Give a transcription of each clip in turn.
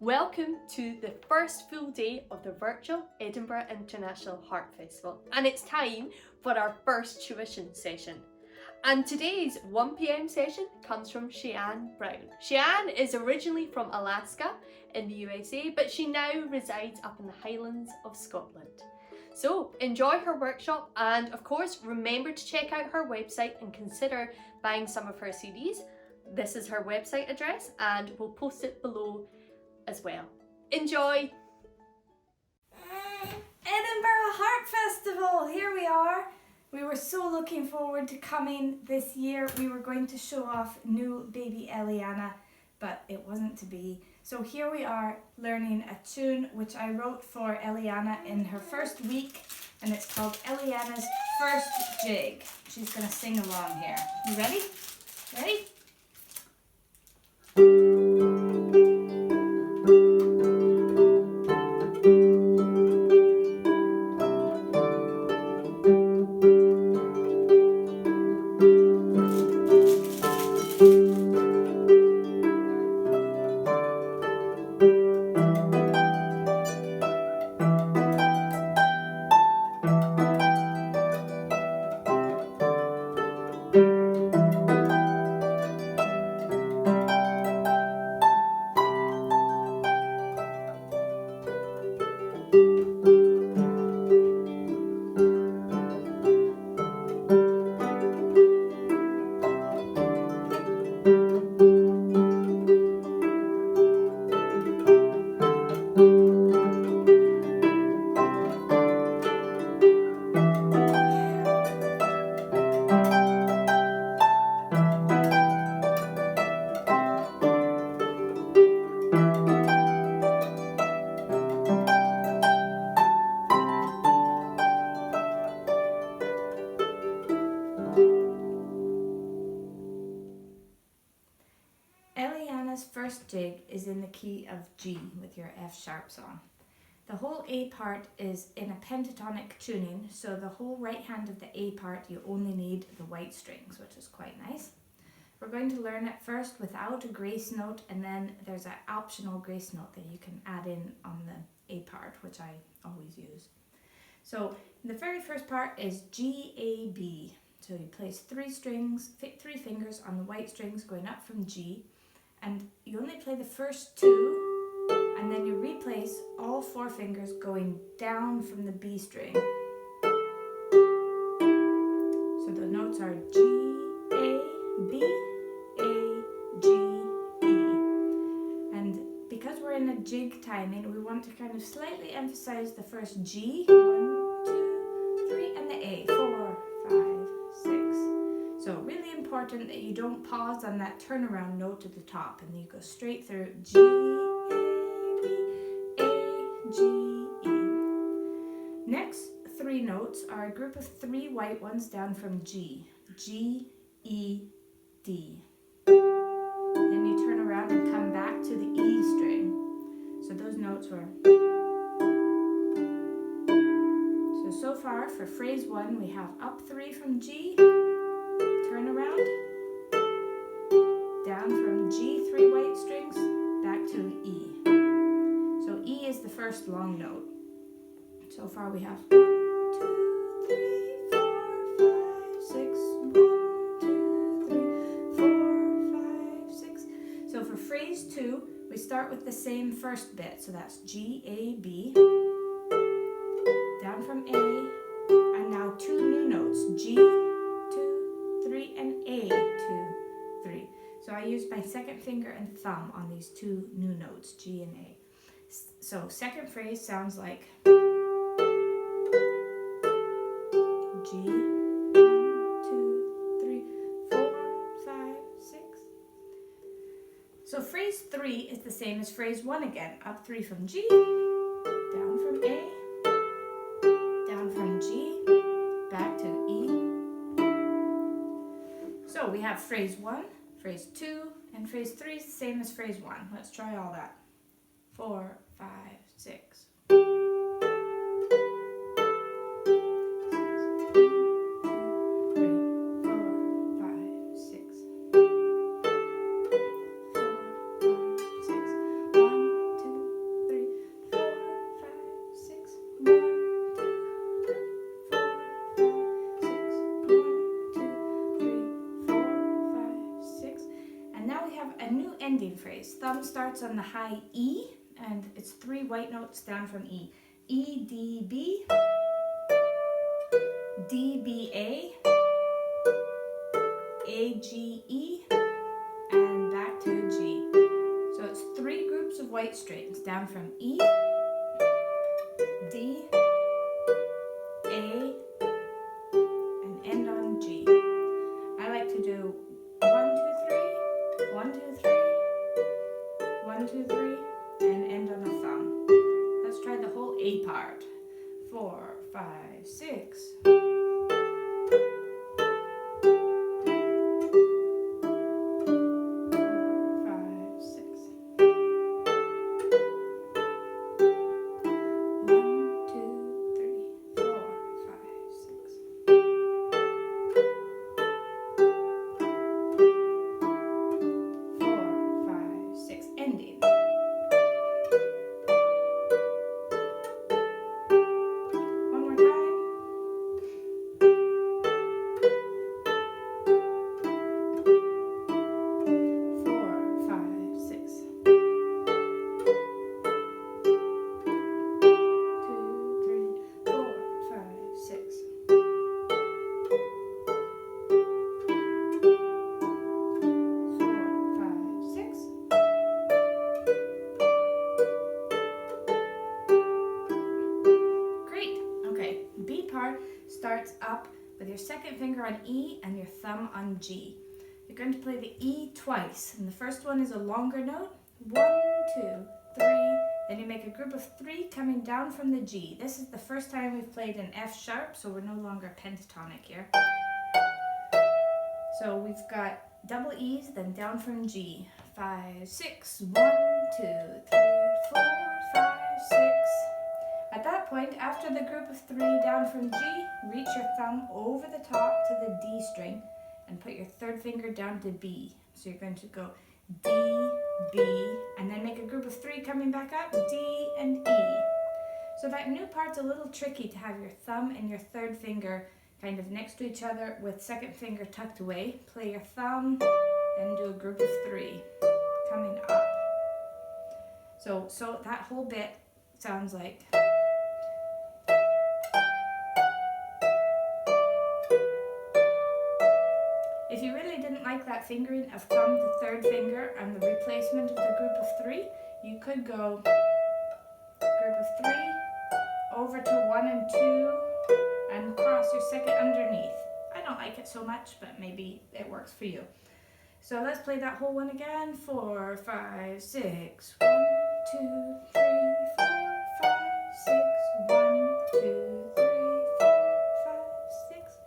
Welcome to the first full day of the virtual Edinburgh International Harp Festival, and it's time for our first tuition session. And today's 1 p.m. session comes from Cheyenne Brown. Cheyenne is originally from Alaska in the USA, but she now resides up in the Highlands of Scotland. So enjoy her workshop, and of course remember to check out her website and consider buying some of her CDs. This is her website address and we'll post it below as well. Enjoy! Edinburgh Harp Festival! Here we are. We were so looking forward to coming this year. We were going to show off new baby Eliana, but it wasn't to be. So here we are learning a tune which I wrote for Eliana in her first week, and it's called Eliana's First Jig. She's going to sing along here. You ready? Ready? Eliana's first jig is in the key of G with your F sharp on. The whole A part is in a pentatonic tuning, so the whole right hand of the A part you only need the white strings, which is quite nice. We're going to learn it first without a grace note, and then there's an optional grace note that you can add in on the A part, which I always use. So the very first part is G, A, B. So you place three fingers on the white strings going up from G, and you only play the first two, and then you replace all four fingers going down from the B string. So the notes are G, A, B, A, G, E. And because we're in a jig timing, we want to kind of slightly emphasize the first G, 1, 2, 3, and the A, 4, 5, 6. So really important that you don't pause on that turnaround note at the top, and you go straight through G, A, B, A, G, E. Next three notes are a group of three white ones down from G, G, E, D. Then you turn around and come back to the E string. So those notes were. So far for phrase 1 we have up 3 from G, turn around, down from G, 3 white strings, back to E. So E is the first long note. So far we have 1, 2, 3, 4, 5, 6, 1, 2, 3, 4, 5, 6. So for phrase 2 we start with the same first bit, so that's G, A, B, down from A, and now two new notes, G, 2, 3, and A, 2, 3. So I use my second finger and thumb on these two new notes, G and A. So second phrase sounds like G, 1, 2, 3, 4, 5, 6. So phrase 3 is the same as phrase 1 again, up 3 from G, down from A, down from G, back to E. So we have phrase 1, phrase 2, and phrase 3 is the same as phrase 1. Let's try all that. 4, 5, 6. One, two, ending phrase. Thumb starts on the high E, and it's 3 white notes down from E. E, D, B, D, B, A, G, E, and back to G. So it's 3 groups of white strings down from E, D, A, and end on G. I like to do 1, 2, 3, 1, 2, 3, 1, 2, 3, and end on a thumb. Let's try the whole A part. 4, 5, 6. 2nd finger on E and your thumb on G. You're going to play the E twice, and the first one is a longer note. 1, 2, 3. Then you make a group of 3 coming down from the G. This is the first time we've played an F sharp, so we're no longer pentatonic here. So we've got double E's, then down from G. 5, 6. 1, 2, 3, 4, 5, 6. At that point, after the group of 3 down from G, reach your thumb over the top to the D string and put your 3rd finger down to B. So you're going to go D, B, and then make a group of 3 coming back up, D and E. So that new part's a little tricky to have your thumb and your 3rd finger kind of next to each other with 2nd finger tucked away. Play your thumb, then do a group of 3 coming up. So that whole bit sounds like... If you really didn't like that fingering of thumb to 3rd finger and the replacement of the group of 3, you could go group of 3 over to 1 and 2 and cross your 2nd underneath. I don't like it so much, but maybe it works for you. So let's play that whole one again. 4, 5, 6. 1, 2, 3, 4, 5, 6. 1, 2, 3, 4, 5, 6.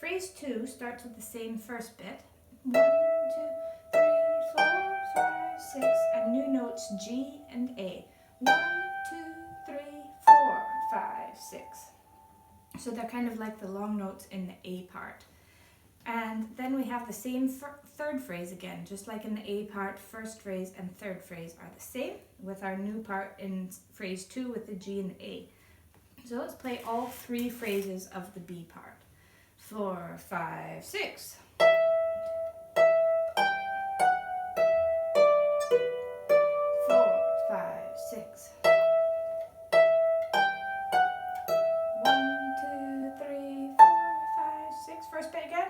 Phrase 2 starts with the same first bit. 1, 2, 3, 4, 5, 6. And new notes G and A. 1, 2, 3, 4, 5, 6. So they're kind of like the long notes in the A part. And then we have the same 3rd phrase again, just like in the A part, 1st phrase and 3rd phrase are the same, with our new part in phrase 2 with the G and the A. So let's play all 3 phrases of the B part. 4, 5, 6. 4, 5, 6. 1, 2, 3, 4, 5, 6. First bit again.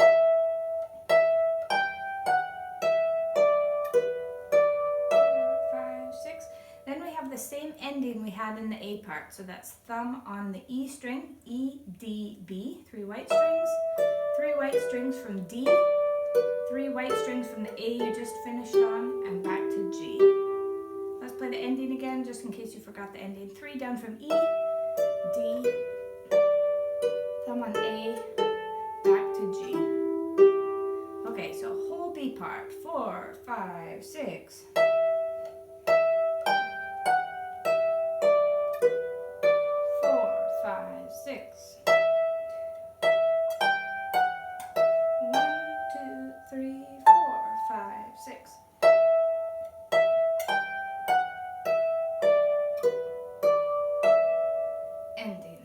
4, 5, 6. Then we have the same ending we had in the A part. So that's thumb on the E string, E, D, B, 3 white strings. 3 white strings from D, 3 white strings from the A you just finished on, and back to G. Let's play the ending again, just in case you forgot the ending. 3 down from E, D, thumb on A, back to G. Okay, so whole B part. 4, 5, 6. 4, 5, 6. 3, 4, 5, 6. Ending.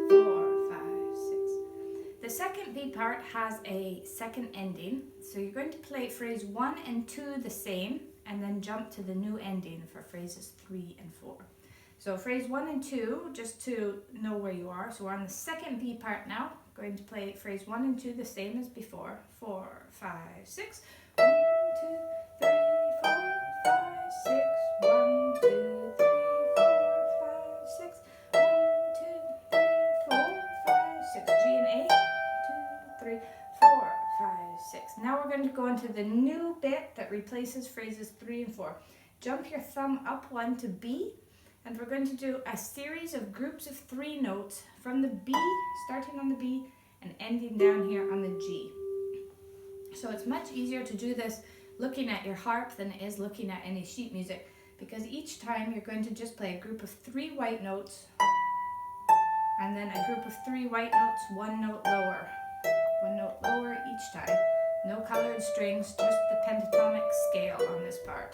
4, 5, 6. The second second B part has a second ending, so you're going to play phrase 1 and 2 the same, and then jump to the new ending for phrases 3 and 4. So phrase 1 and 2, just to know where you are. So we're on the second B part now. Going to play phrase 1 and 2 the same as before. 4, 5, 6. 1, 2, 3, 4, 5, 6. 1, 2, 3, 4, 5, 6. 1, 2, 3, 4, 5, 6. G and A. 2, 3, 4, 5, 6. Now we're going to go into the new bit that replaces phrases 3 and 4. Jump your thumb up 1 to B. And we're going to do a series of groups of 3 notes from the B, starting on the B and ending down here on the G. So it's much easier to do this looking at your harp than it is looking at any sheet music, because each time you're going to just play a group of 3 white notes and then a group of 3 white notes, 1 note lower. 1 note lower each time. No colored strings, just the pentatonic scale on this part.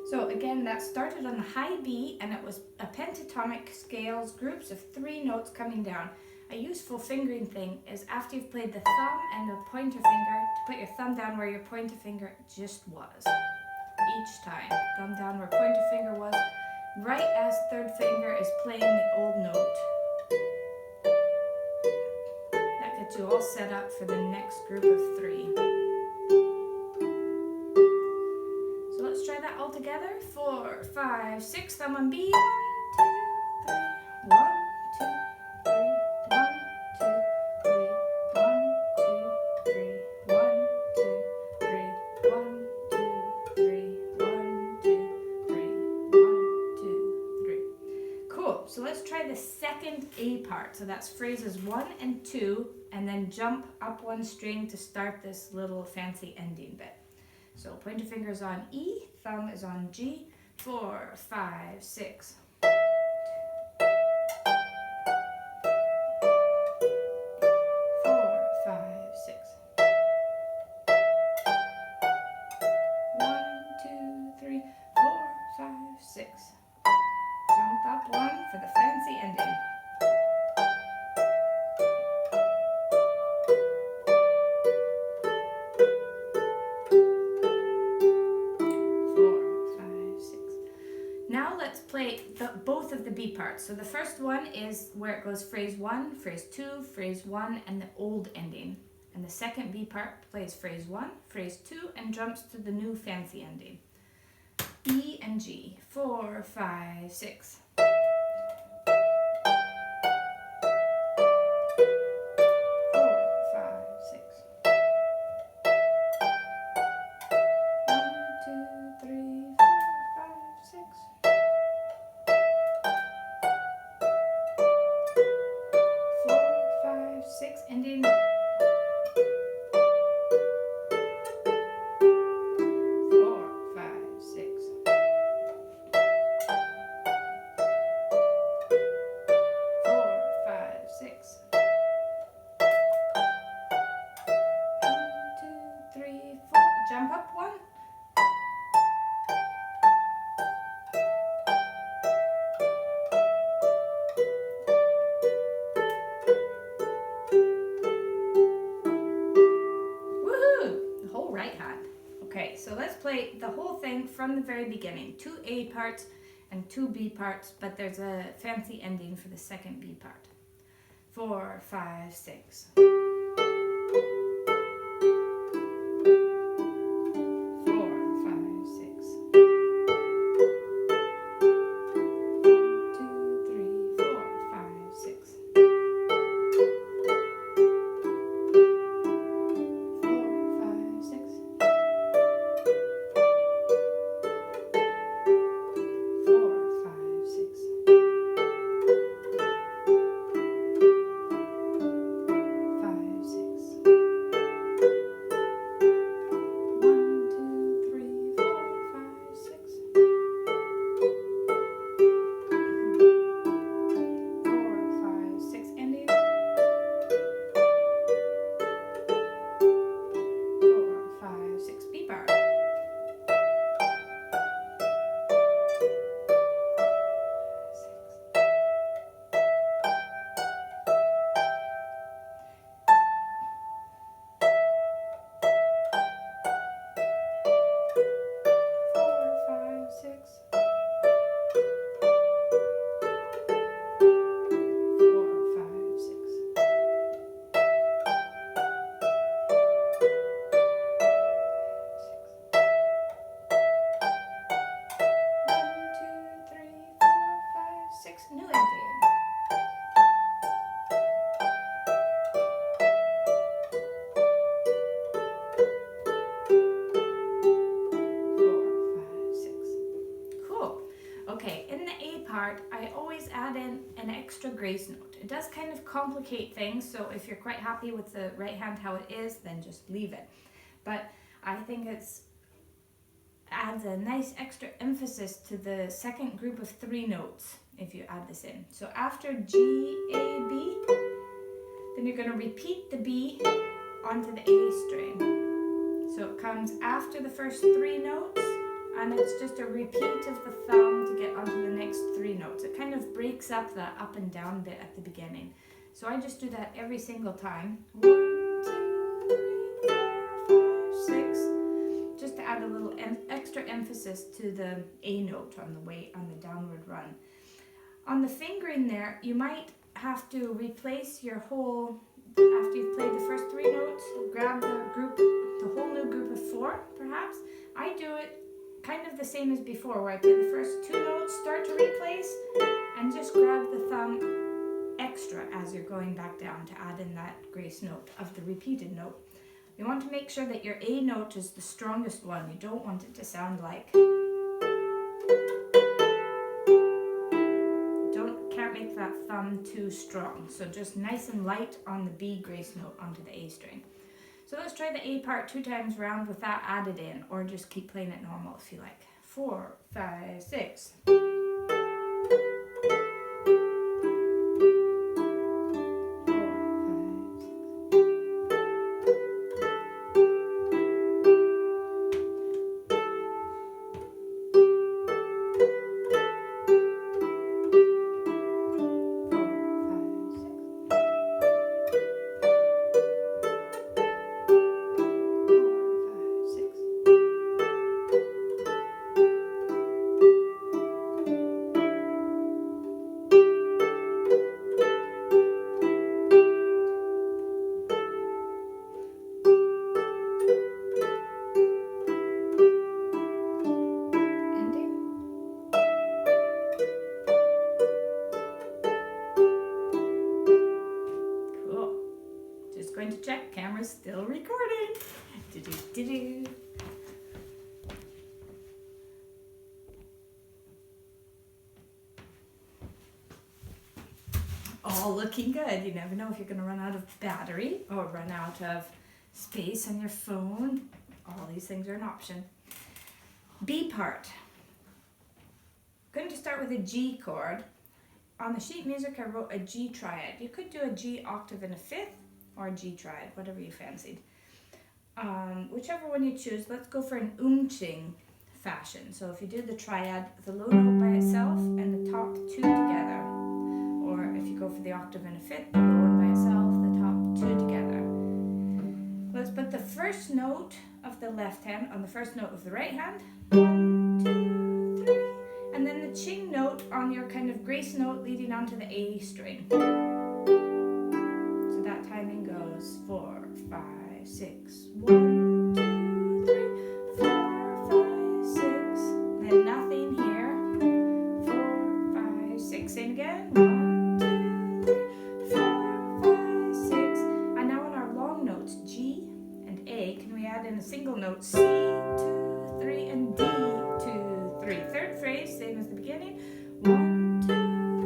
So again, that started on the high B, and it was a pentatonic scales, groups of 3 notes coming down. A useful fingering thing is after you've played the thumb and the pointer finger, to put your thumb down where your pointer finger just was. Each time, thumb down where pointer finger was, right as third finger is playing the old note. That gets you all set up for the next group of 3. Let's try that all together. 4, 5, 6, thumb on B. 1, 2, 3. 1, 2, 3. 1, 2, 3. 1, 2, 3. 1, 2, 3. 1, 2, 3. 1, 2, 3. 1, 2, 3. Cool. So let's try the second A part. So that's phrases 1 and 2, and then jump up 1 string to start this little fancy ending bit. So pointer finger is on E, thumb is on G. 4, 5, 6. 4, 5, 6. 1, 2, 3, 4, 5, 6. Jump up 1 for the fancy ending. Now let's play both of the B parts. So the first one is where it goes phrase 1, phrase 2, phrase 1, and the old ending. And the second B part plays phrase 1, phrase 2, and jumps to the new fancy ending. E and G. 4, 5, 6. 6, ending. 4, 5, 6. 4, 5, 6. 1, 2, 3, 4. Jump up 1. Okay, so let's play the whole thing from the very beginning. 2 A parts and 2 B parts, but there's a fancy ending for the second B part. 4, 5, 6. 4, 5, 6. 2, 3, 4, 5, 6. 5, extra grace note. It does kind of complicate things, so if you're quite happy with the right hand how it is, then just leave it. But I think it's adds a nice extra emphasis to the second group of 3 notes if you add this in. So after G, A, B, then you're going to repeat the B onto the A string. So it comes after the first 3 notes, and it's just a repeat of the thumb to get onto the next 3 notes. It kind of breaks up the up and down bit at the beginning. So I just do that every single time. 1, 2, 3, 4, 5, 6. Just to add a little extra emphasis to the A note on the downward run. On the fingering there, you might have to replace your whole, after you've played the first 3 notes, grab the whole new group of 4 perhaps. I do it kind of the same as before, where I play the first 2 notes, start to replace, and just grab the thumb extra as you're going back down to add in that grace note of the repeated note. You want to make sure that your A note is the strongest one. You don't want it to sound like... Can't make that thumb too strong. So just nice and light on the B grace note onto the A string. So let's try the A part 2 times round with that added in, or just keep playing it normal if you like. 4, 5, 6. Going to check, camera's still recording. Do-do-do-do. All looking good. You never know if you're going to run out of battery or run out of space on your phone. All these things are an option. B part. I'm going to start with a G chord. On the sheet music I wrote a G triad. You could do a G octave and a 5th, or a G triad, whatever you fancied. Whichever one you choose, let's go for an umching fashion. So if you do the triad, the low note by itself and the top 2 together. Or if you go for the octave and a 5th, the low one by itself, the top 2 together. Let's put the first note of the left hand on the first note of the right hand. 1, 2, 3. And then the ching note on your kind of grace note leading onto the A string. Timing goes 4, 5, 6. 1, 2, 3, 4, 5, 6. Then nothing here. 4, 5, 6. Same again. 1, 2, 3, 4, 5, 6. And now on our long notes, G and A, can we add in a single note? C, 2, 3, and D, 2, 3. Third phrase, same as the beginning. 1, 2,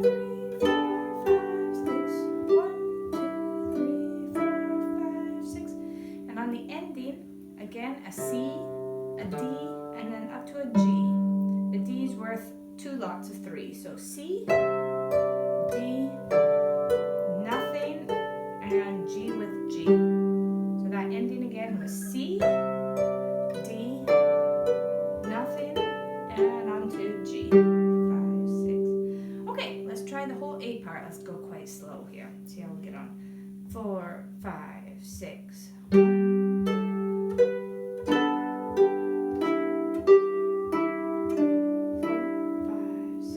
3, 4, 5, 6. 1, 2, 3, 4, 5, 6. And on the ending, again, a C, a D, and then up to a G. The D is worth 2 lots of 3. So C, D, nothing, and G with G. So that ending again was C, D, nothing, and onto G. 5, 6. Okay, let's try the whole A part. Let's go quite slow here. See how we get on. 4, 5, 6. 4, 5, 6.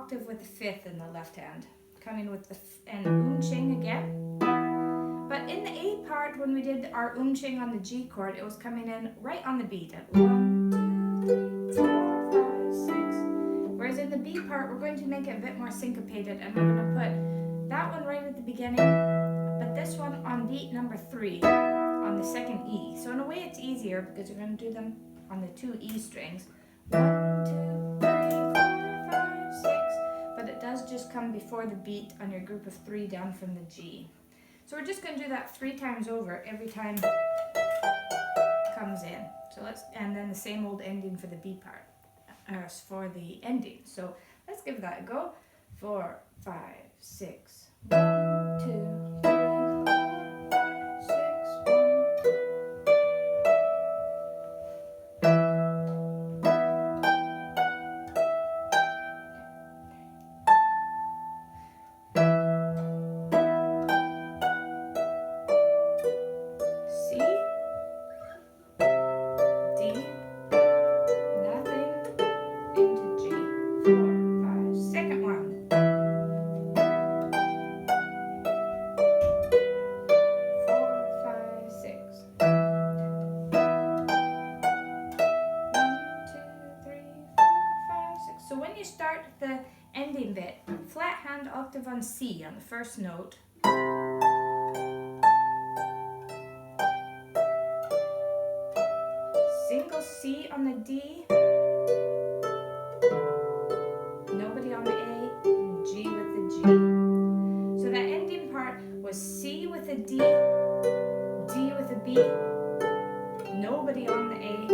octave with the fifth in the left hand, coming with the and unching again. But in the A part, when we did our unching on the G chord, it was coming in right on the beat at 1, 2, 3, 4, 5, 6. Whereas in the B part, we're going to make it a bit more syncopated, and we're going to put that one right at the beginning, but this one on beat number 3 on the second E. So in a way, it's easier because you're going to do them on the 2 E strings. 1, 2, 3, 4, 5, 6. But it does just come before the beat on your group of 3 down from the G. So we're just going to do that 3 times over every time it comes in. So and then the same old ending for the B part, for the ending. So let's give that a go. 4, 5, 6. 1, 2, 3, 4, 5, 6. On C on the first note, single C on the D, nobody on the A, and G with the G. So that ending part was C with a D, D with a B, nobody on the A,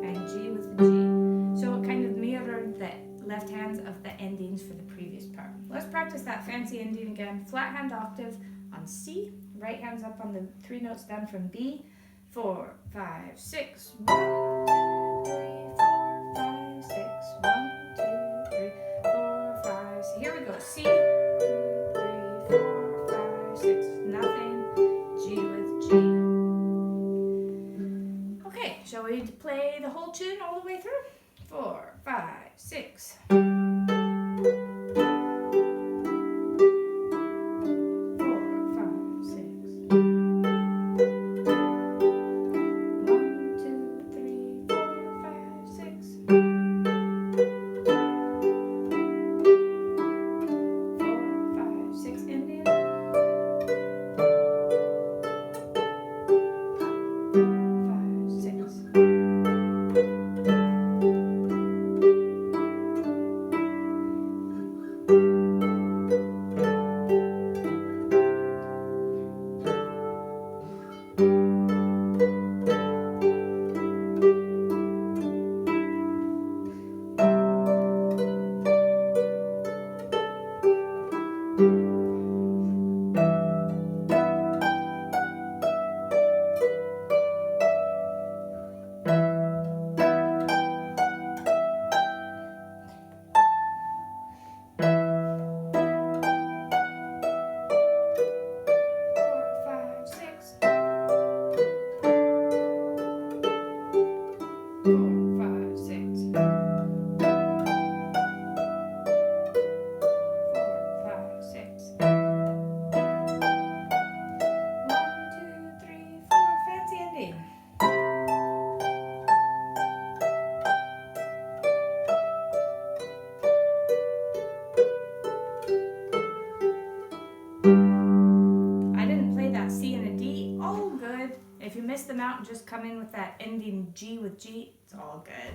and G with the G. So it kind of mirrored the left hands of the endings for the previous part. Let's practice that fancy ending again. Flat hand octave on C, right hands up on the 3 notes down from B. 4, 5, 6. 1, 2, 3, 4, 5, 6. 1, 2, 3, 4, 5. So here we go. C, 2, 3, 4, 5, 6. Nothing. G with G. Okay, shall we play the whole tune all the way through? 4, 5, 6. Them out and just come in with that ending G with G, it's all good.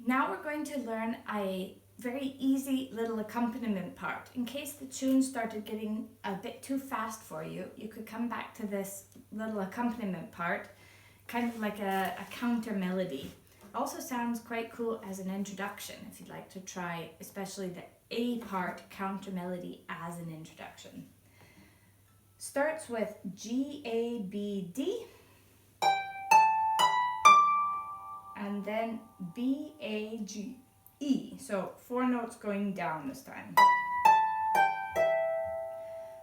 Now we're going to learn a very easy little accompaniment part. In case the tune started getting a bit too fast for you, you could come back to this little accompaniment part, kind of like a counter melody. Also sounds quite cool as an introduction if you'd like to try, especially the A part counter melody as an introduction. Starts with G, A, B, D, and then B, A, G, E. So 4 notes going down this time.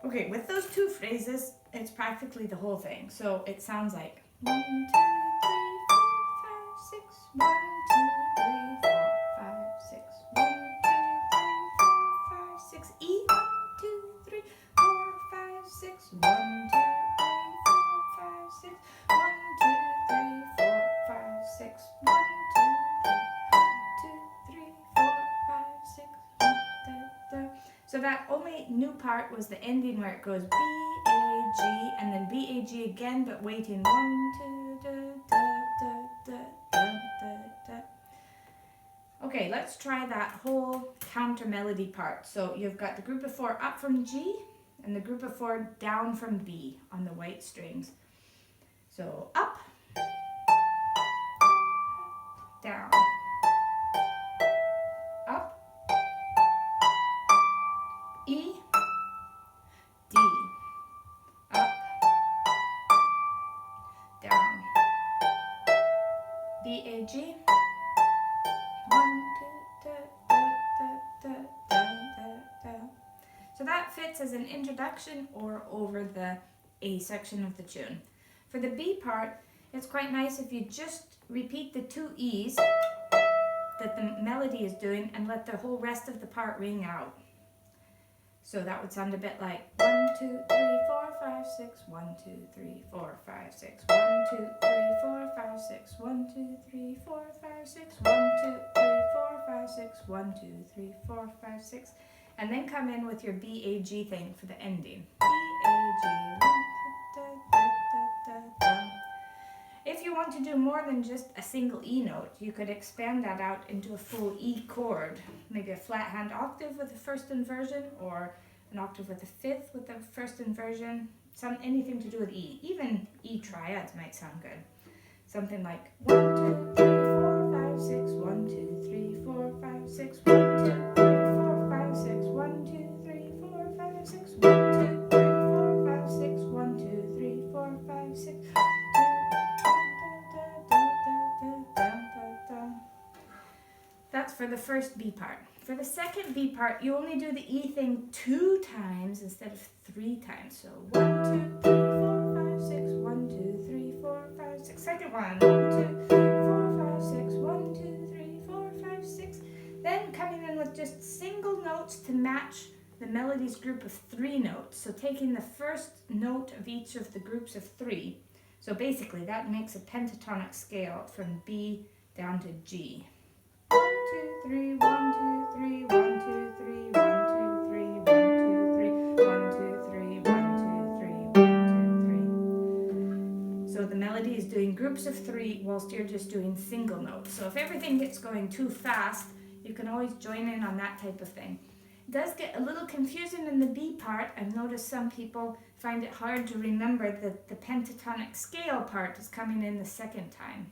Okay, with those two phrases, it's practically the whole thing. So it sounds like 1, 2, 3, 4, 5, 6. 1, 2, 3, 4, 5, 6. 1, 2, 3, 4, 5, 6. E. 1, 2, 3, 4, 5, 6. 1, 2, 3, 4, 5, 6. 1, 2, 3, 4, 5, 6. 1, 2, 3, 4, 5, 6. So that only new part was the ending where it goes B, A, G, and then B, A, G again, but waiting 1, 2, da, da, da, da, da, da, da. Okay, let's try that whole counter melody part. So you've got the group of 4 up from G and the group of 4 down from B on the white strings. So up, down, up, E, D, up, down, B, A, G, 1, 2, da, da, da, da, da, da. So that fits as an introduction or over the A section of the tune. For the B part, it's quite nice if you just repeat the 2 E's that the melody is doing and let the whole rest of the part ring out. So that would sound a bit like 1, 2, 3, 4, 5, 6. 1, 2, 3, 4, 5, 6. 1, 2, 3, 4, 5, 6. 1, 2, 3, 4, 5, 6. 1, 2, 3, 4, 5, 6. 1, 2, 3, 4, 5, 6. And then come in with your B, A, G thing for the ending. B, A, G. Da, da, da, da, da. If you want to do more than just a single E note, you could expand that out into a full E chord. Maybe a flat hand octave with the first inversion, or an octave with a fifth with the first inversion. Anything to do with E. Even E triads might sound good. Something like 1, 2, 3, 4, 5, 6. 1, 2, 3, 4, 5, 6. 1, 2, 3, 4, 5, 6. 1, 2, 3, 4, 5, 6. 1, 2, 3, 4, 5, 6. 1, 2, 3, 4, 5, 6. That's for the first B part. For the second B part, you only do the E thing 2 times instead of 3 times. So 1, 2, 3, 4, 5, 6. 1, 2, 3, 4, 5, 6. Second one. 1, 2, 3, 4, 5, 6. 1, 2, 3, 4, 5, 6. Then coming in with just single notes to match the melody's group of 3 notes. So taking the first note of each of the groups of 3. So basically that makes a pentatonic scale from B down to G. 1, 2, 3, 1, 2, 3, 1, 2, 3, 1, 2, 3, 1, 2, 3, 1, 2, 3, 1, 2, 3, 1, 2, 3. So the melody is doing groups of 3 whilst you're just doing single notes. So if everything gets going too fast, you can always join in on that type of thing. It does get a little confusing in the B part. I've noticed some people find it hard to remember that the pentatonic scale part is coming in the second time.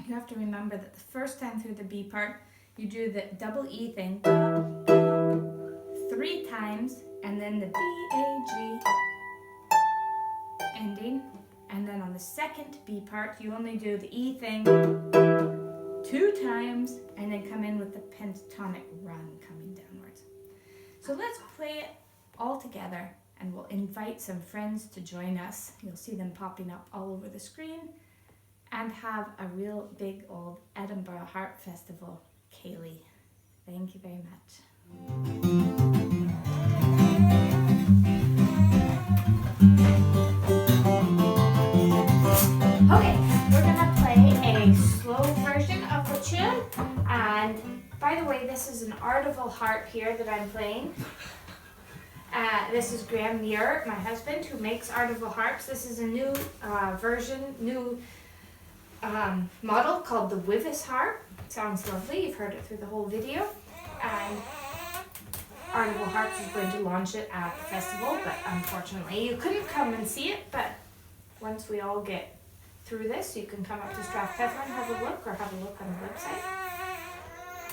You have to remember that the first time through the B part, you do the double E thing 3 times, and then the B, A, G ending. And then on the second B part, you only do the E thing 2 times, and then come in with the pentatonic run coming downwards. So let's play it all together, and we'll invite some friends to join us. You'll see them popping up all over the screen, and have a real big old Edinburgh Harp Festival. Kaylee, thank you very much. Okay, we're gonna play a slow version of the tune, and by the way, this is an Artival harp here that I'm playing. This is Graham Muir, my husband, who makes Artival harps. This is a new model called the Wivis harp. It sounds lovely. You've heard it through the whole video. And Artival Harps is going to launch it at the festival, but unfortunately you couldn't come and see it. But once we all get through this, you can come up to Strathpeffer and have a look, or have a look on the website.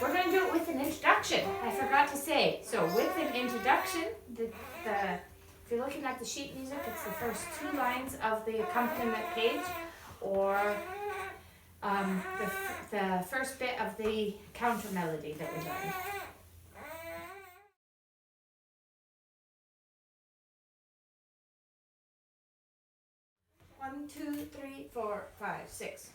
We're going to do it with an introduction. I forgot to say. So with an introduction, if you're looking at the sheet music, it's the first 2 lines of the accompaniment page, or the first bit of the counter melody that we learned. 1, 2, 3, 4, 5, 6.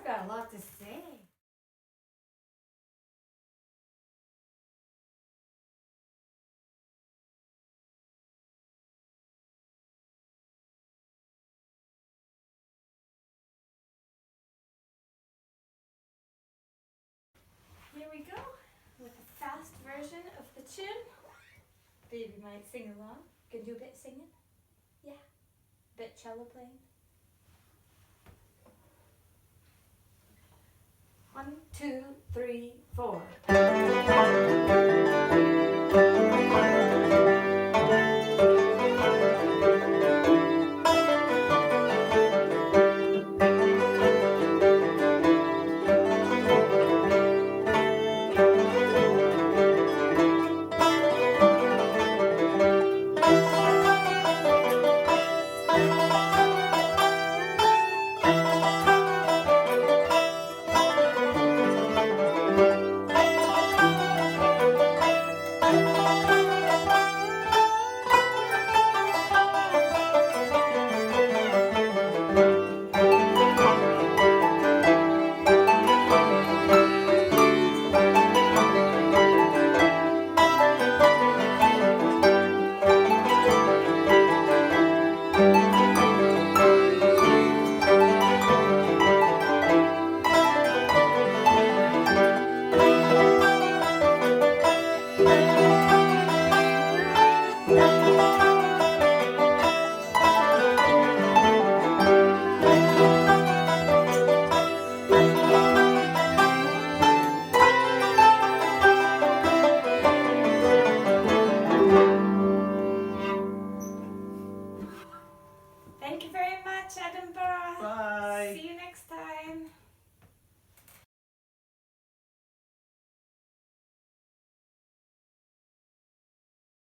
got a lot to say. Here we go with a fast version of the tune. Baby might sing along. Can do a bit singing? Yeah. Bit cello playing.